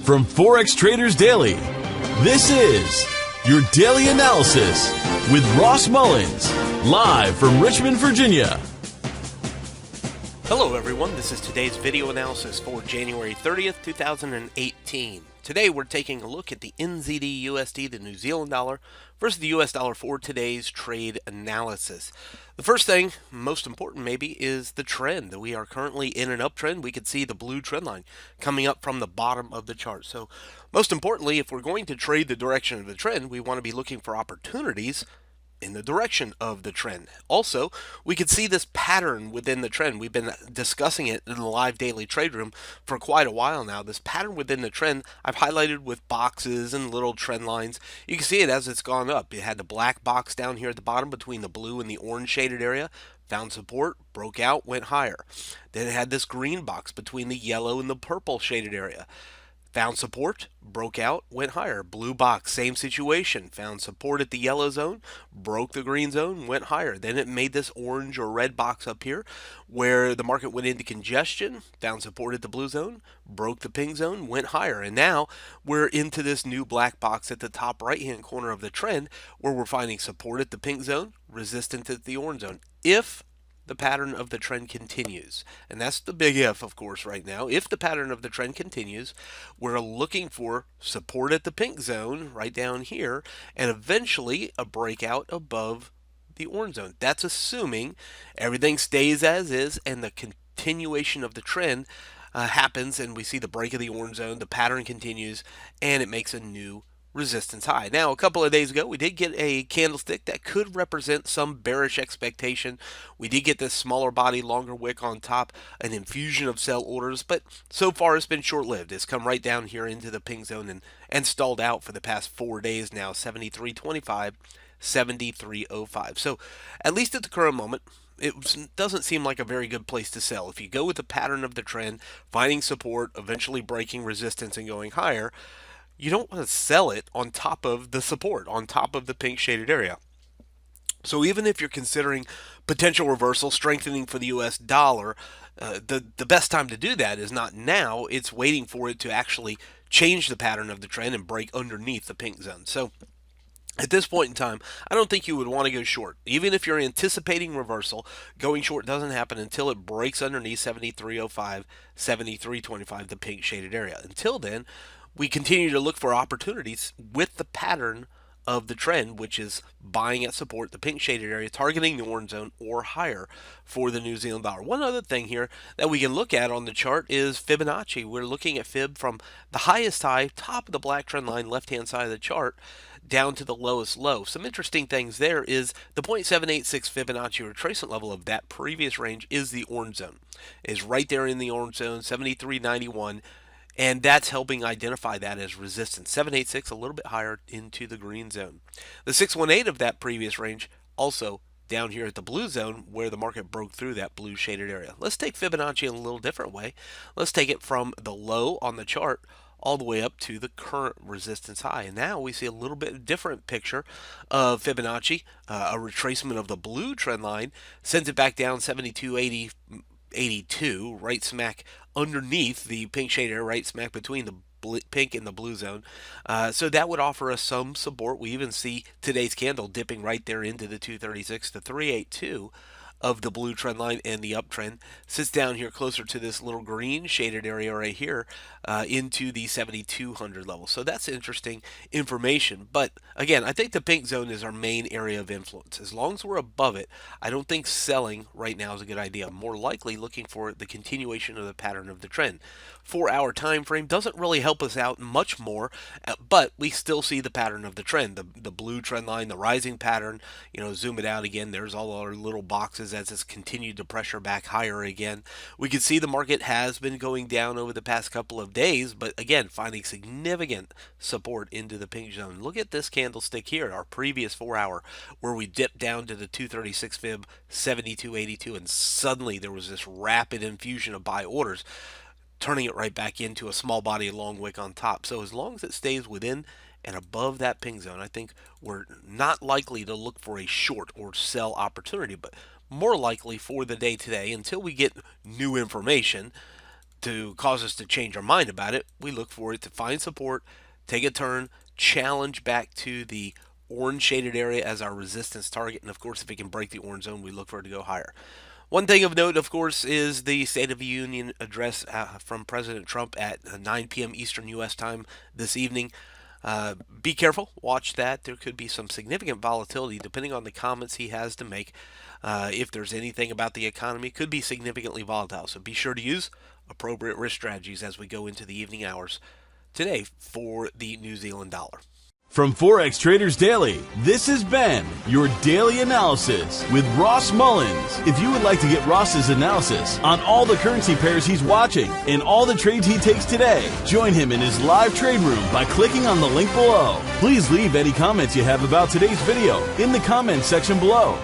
From Forex Traders Daily, this is your daily analysis with Ross Mullins, live from Richmond, Virginia. Hello everyone, this is today's video analysis for January 30th, 2018. Today we're taking a look at the NZDUSD, the New Zealand dollar, versus the US dollar for today's trade analysis. The first thing, most important maybe, is the trend. We are currently in an uptrend. We can see the blue trend line coming up from the bottom of the chart. So most importantly, if we're going to trade the direction of the trend, we want to be looking for opportunities in the direction of the trend. Also, we could see this pattern within the trend. We've been discussing it in the live daily trade room for quite a while now. This pattern within the trend I've highlighted with boxes and little trend lines. You can see it as it's gone up. It had the black box down here at the bottom between the blue and the orange shaded area. Found support, broke out, went higher. Then it had this green box between the yellow and the purple shaded area. Found support, broke out, went higher. Blue box, same situation. Found support at the yellow zone, broke the green zone, went higher. Then it made this orange or red box up here where the market went into congestion, found support at the blue zone, broke the pink zone, went higher. And now we're into this new black box at the top right-hand corner of the trend where we're finding support at the pink zone, resistance at the orange zone. If the pattern of the trend continues, and that's the big if, of course, right now. If the pattern of the trend continues, we're looking for support at the pink zone right down here, and eventually a breakout above the orange zone. That's assuming everything stays as is and the continuation of the trend happens, and we see the break of the orange zone, the pattern continues, and it makes a new resistance high. Now, a couple of days ago, we did get a candlestick that could represent some bearish expectation. We did get this smaller body, longer wick on top, an infusion of sell orders, but so far it's been short-lived. It's come right down here into the pink zone and stalled out for the past 4 days now, 73.25, 73.05. So at least at the current moment, it doesn't seem like a very good place to sell. If you go with the pattern of the trend, finding support, eventually breaking resistance and going higher, you don't want to sell it on top of the support, on top of the pink shaded area. So even if you're considering potential reversal, strengthening for the US dollar, the best time to do that is not now. It's waiting for it to actually change the pattern of the trend and break underneath the pink zone. So at this point in time, I don't think you would want to go short. Even if you're anticipating reversal, going short doesn't happen until it breaks underneath 73.05, 73.25, the pink shaded area. Until then, we continue to look for opportunities with the pattern of the trend, which is buying at support, the pink shaded area, targeting the orange zone or higher for the New Zealand dollar. One other thing here that we can look at on the chart is Fibonacci. We're looking at Fib from the highest high, top of the black trend line, left-hand side of the chart, down to the lowest low. Some interesting things there is the 0.786 Fibonacci retracement level of that previous range is the orange zone. It is right there in the orange zone, 73.91. And that's helping identify that as resistance. 786 a little bit higher into the green zone. The 618 of that previous range also down here at the blue zone where the market broke through that blue shaded area. Let's take Fibonacci in a little different way. Let's take it from the low on the chart all the way up to the current resistance high. And now we see a little bit different picture of Fibonacci, a retracement of the blue trend line, sends it back down 72.82, right smack underneath the pink shaded area, right smack between the pink and the blue zone. So that would offer us some support. We even see today's candle dipping right there into the 236 to 382 of the blue trend line, and the uptrend sits down here closer to this little green shaded area right here into the 7200 level. So that's interesting information. But again, I think the pink zone is our main area of influence. As long as we're above it, I don't think selling right now is a good idea. I'm more likely looking for the continuation of the pattern of the trend. 4-hour time frame doesn't really help us out much more, but we still see the pattern of the trend, the blue trend line, the rising pattern. Zoom it out again. There's all our little boxes as it's continued to pressure back higher again. We can see the market has been going down over the past couple of days, but again, finding significant support into the pink zone. Look at this candlestick here, our previous 4-hour, where we dipped down to the 236 fib, 72.82, and suddenly there was this rapid infusion of buy orders, turning it right back into a small body long wick on top. So as long as it stays within and above that pink zone, I think we're not likely to look for a short or sell opportunity, but more likely for the day today, until we get new information, to cause us to change our mind about it. We look for it to find support, take a turn, challenge back to the orange shaded area as our resistance target. And of course, if it can break the orange zone, we look for it to go higher. One thing of note, of course, is the State of the Union address from President Trump at 9 p.m. Eastern U.S. time this evening. Be careful. Watch that. There could be some significant volatility depending on the comments he has to make. If there's anything about the economy, it could be significantly volatile. So be sure to use appropriate risk strategies as we go into the evening hours today for the New Zealand dollar. From Forex Traders Daily, this has been your daily analysis with Ross Mullins. If you would like to get Ross's analysis on all the currency pairs he's watching and all the trades he takes today, join him in his live trade room by clicking on the link below. Please leave any comments you have about today's video in the comments section below.